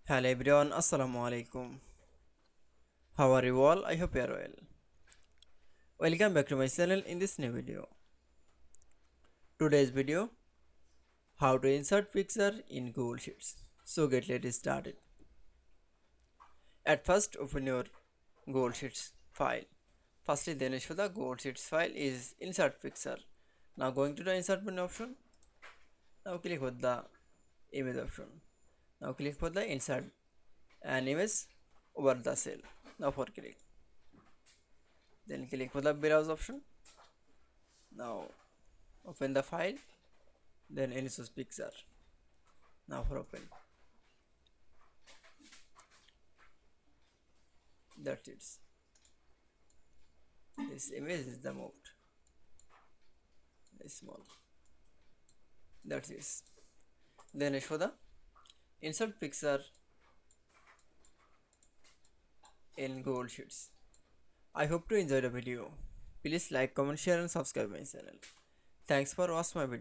Hello everyone, Assalamu Walaikum. How are you all? I hope you are well. Welcome back to my channel in this new video. Today's video, how to insert picture in Google Sheets. So let's started. At first open your Google Sheets file. Firstly then show the Google Sheets file is insert picture. Now going to the insert menu option. Now click on the image option. Now click for the insert an image over the cell. Now for click. Then click for the browse option. Now open the file, then insert picture. Now for open. That's it. This image is the moved. It's small. That's it. Then show the insert picture in Google Sheets. I hope to enjoy the video. Please like, comment, share and subscribe my channel. Thanks for watching my video.